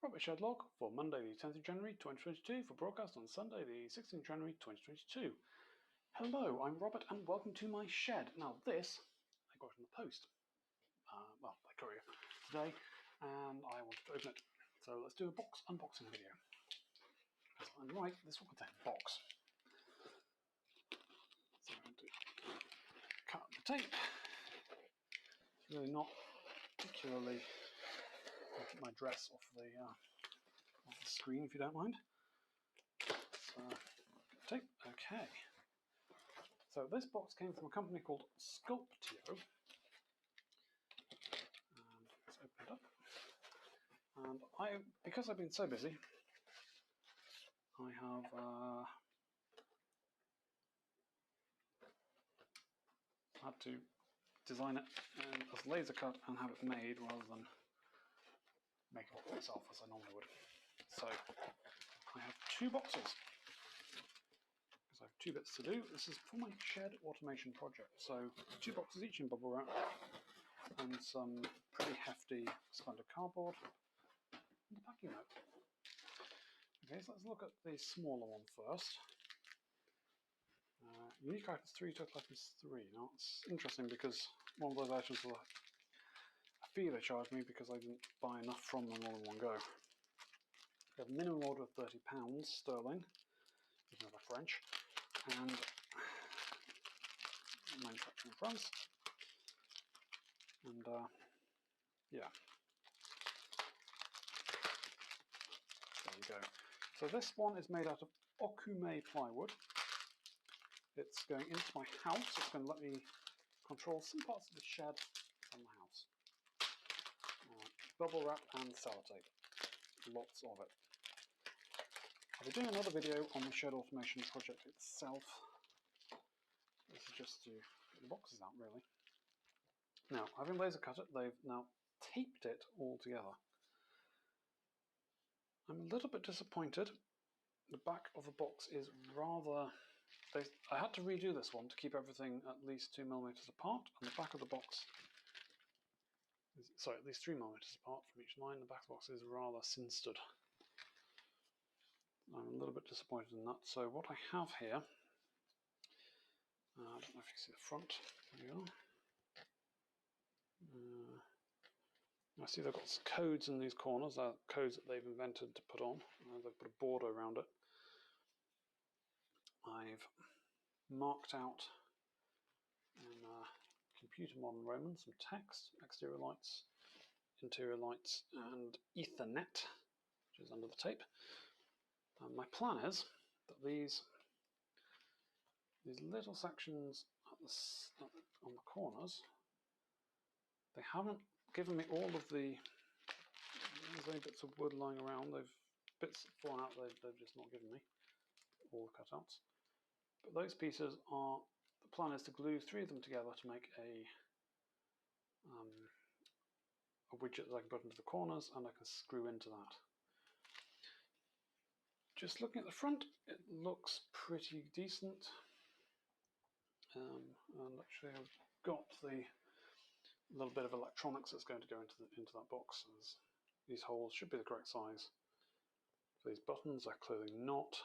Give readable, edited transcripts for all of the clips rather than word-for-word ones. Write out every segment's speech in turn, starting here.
Robert ShedLog for Monday the 10th of January 2022 for broadcast on Sunday the 16th of January 2022. Hello, I'm Robert and welcome to my shed. Now this, I got in the post, by courier today, and I wanted to open it. So let's do a box unboxing video. As I'm right, this will contain a box. So I'm going to cut the tape. It's really not particularly... I'll keep my dress off the screen if you don't mind. So, tape, okay. So this box came from a company called Sculpteo. And let's open it up. And because I've been so busy, I have had to design it as laser cut and have it made rather than make it myself as I normally would. So I have two boxes because I have two bits to do. This is for my shed automation project. So two boxes each in bubble wrap and some pretty hefty standard cardboard and a packing note. Okay, so let's look at the smaller one first. Unique items 3, total items 3. Now it's interesting because one of those items was a fee they charged me because I didn't buy enough from them all in one go. We have a minimum order of £30 sterling, even though they're French, and manufacturing in France. And yeah, there you go. So this one is made out of Okume plywood. It's going into my house. It's going to let me control some parts of the shed from the house. Bubble wrap and sellotape. Lots of it. I'll be doing another video on the shed automation project itself. This is just to get the boxes out, really. Now, having laser cut it, they've now taped it all together. I'm a little bit disappointed. The back of the box is rather... I had to redo this one to keep everything at least 2mm apart, and the back of the box is, sorry, at least 3mm apart from each line. The back of the box is rather sinstered. I'm a little bit disappointed in that. So what I have here, I don't know if you can see the front. There we are. I see they've got some codes in these corners. They're codes that they've invented to put on. They've put a border around it. I've marked out in Computer Modern Roman some text, exterior lights, interior lights, and Ethernet, which is under the tape. And my plan is that these little sections on the corners, they haven't given me all of the... There's only bits of wood lying around. Bits fallen out, they've just not given me all the cutouts. But those pieces are... The plan is to glue 3 of them together to make a widget that I can put into the corners, and I can screw into that. Just looking at the front, it looks pretty decent. And actually I've got the little bit of electronics that's going to go into that box. These holes should be the correct size. So these buttons are clearly not,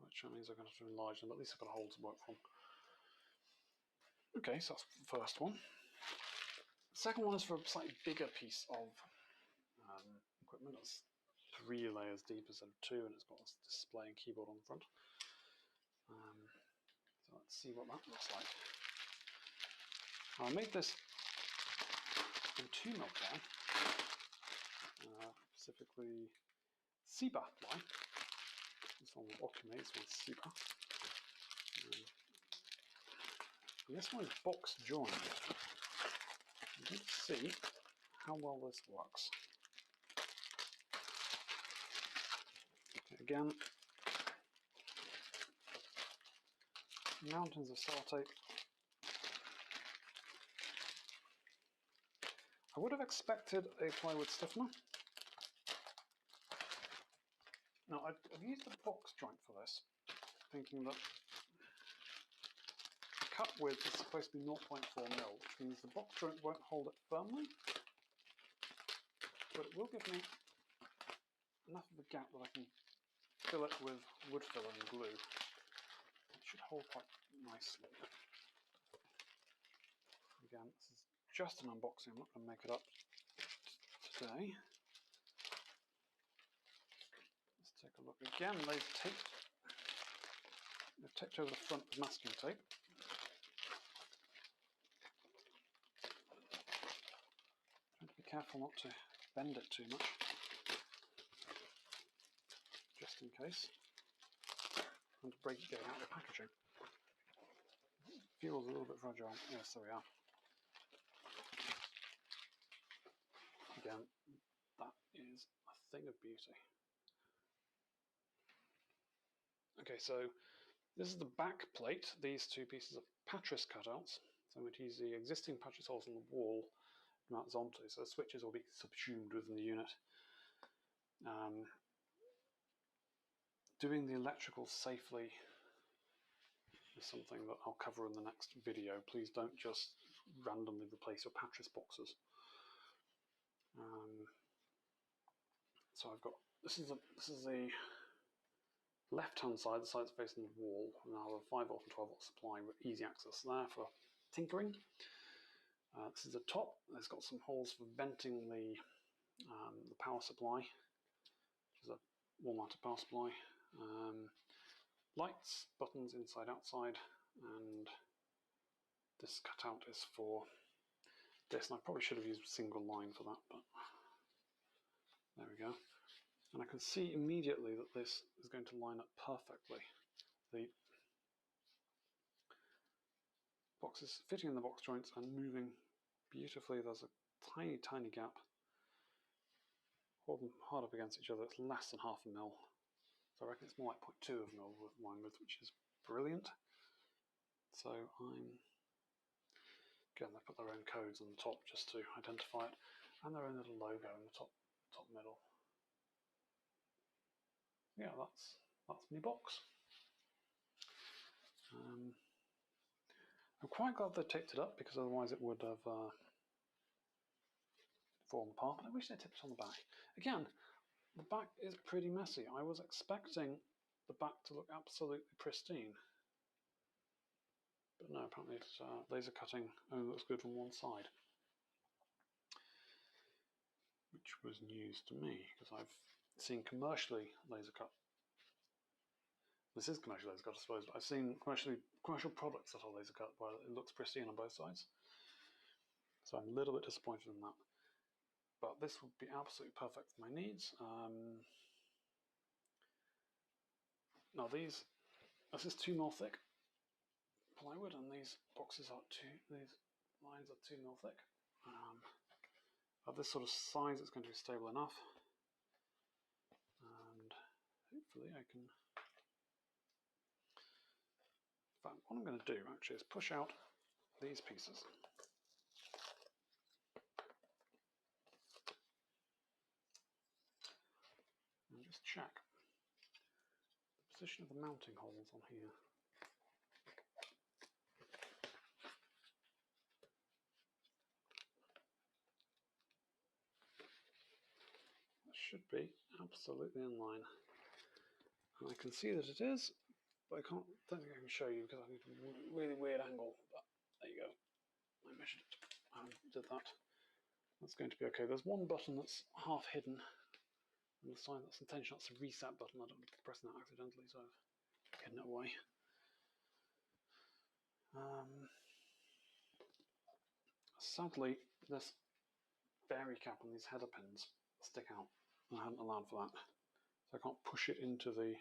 which means I'm going to have to enlarge them, but at least I've got a hole to work from. Okay, so that's the first one. The second one is for a slightly bigger piece of equipment. It's 3 layers deep instead of 2, and it's got a display and keyboard on the front. So let's see what that looks like. Now, I made this in 2mm ply, specifically Siba ply. This one was Okume, this one's Siba. And this one is box joined. Let's see how well this works. Okay, again, mountains of sellotape. I would have expected a plywood stiffener. Now, I've used a box joint for this, thinking that the cut width is supposed to be 0.4mm, which means the box joint won't hold it firmly. it will give me enough of a gap that I can fill it with wood filler and glue. It should hold quite nicely. Again, this is just an unboxing, I'm not going to make it up today. Let's take a look. Again, they've taped over the front with masking tape. Trying to be careful not to bend it too much, just in case, and to break it getting out of the packaging. It feels a little bit fragile. Yes, there we are. Again, that is a thing of beauty. Okay, so this is the back plate, these two pieces of Patras cutouts. So I'm going to use the existing Patras holes on the wall to mount this onto, so the switches will be subsumed within the unit. Doing the electrical safely is something that I'll cover in the next video. Please don't just randomly replace your Patras boxes. So I've got, this is the left-hand side, the side that's facing the wall, and I'll have a 5 volt and 12 volt supply with easy access there for tinkering. This is the top. It's got some holes for venting the power supply, which is a wall-mounted power supply. Lights, buttons inside, outside, and this cutout is for this. And I probably should have used a single line for that, but there we go. And I can see immediately that this is going to line up perfectly. The box is fitting in the box joints and moving beautifully. There's a tiny, tiny gap. Hold them hard up against each other. It's less than half a mil. So I reckon it's more like 0.2 of a mil with line width, which is brilliant. So again, they put their own codes on the top just to identify it, and their own little logo in the top middle. Yeah, that's my box. I'm quite glad they taped it up, because otherwise it would have fallen apart. But I wish they taped it on the back. Again, the back is pretty messy. I was expecting the back to look absolutely pristine, but no, apparently it's laser cutting only looks good from one side, which was news to me, because I've seen commercially laser cut. This is commercial laser cut, I suppose, but I've seen commercial products that are laser cut where it looks pristine on both sides. So I'm a little bit disappointed in that. But this would be absolutely perfect for my needs. Now this is 2 mil thick plywood, and these lines are 2 mil thick. At this sort of size, it's going to be stable enough, and hopefully I can. In fact, what I'm going to do actually is push out these pieces. And just check the position of the mounting holes on here. That should be absolutely in line. And I can see that it is, but I don't think I can show you because I need a really weird angle. But there you go. I measured it and did that. That's going to be okay. There's one button that's half hidden on the side that's intentional. That's a reset button. I don't want to be pressing that accidentally, so I've hidden it away. Sadly, this vary cap on these header pins stick out, and I hadn't allowed for that, so I can't push it into the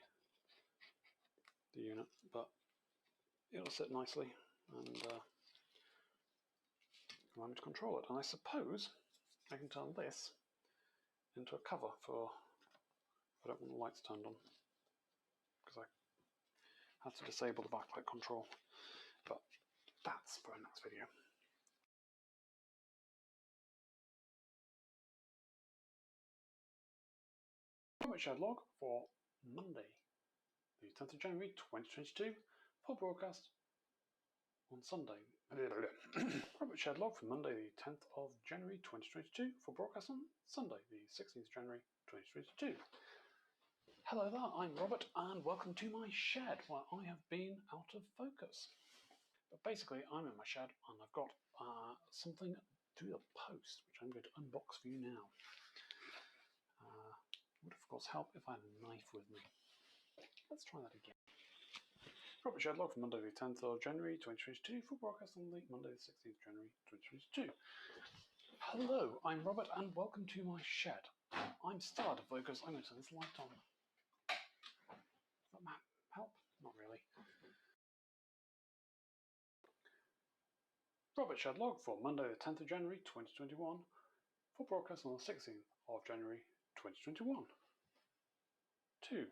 unit, but it'll sit nicely and allow me to control it. And I suppose I can turn this into a cover for if I don't want the lights turned on, because I had to disable the backlight control, but that's for our next video. ShedLog for Monday, the 10th of January 2022, for broadcast on Sunday, Robert ShedLog for Monday the 10th of January 2022 for broadcast on Sunday the 16th of January 2022. Hello there, I'm Robert and welcome to my shed where I have been out of focus. But basically I'm in my shed and I've got something to the post which I'm going to unbox for you now. Would of course help if I had a knife with me. Let's try that again. Robert ShedLog for Monday the 10th of January 2022 for broadcast on the Monday the 16th of January 2022. Hello, I'm Robert and welcome to my shed. I'm still out of focus. I'm going to turn this light on. Does that help? Not really. Robert ShedLog for Monday the 10th of January 2021 for broadcast on the 16th of January 2021. 2.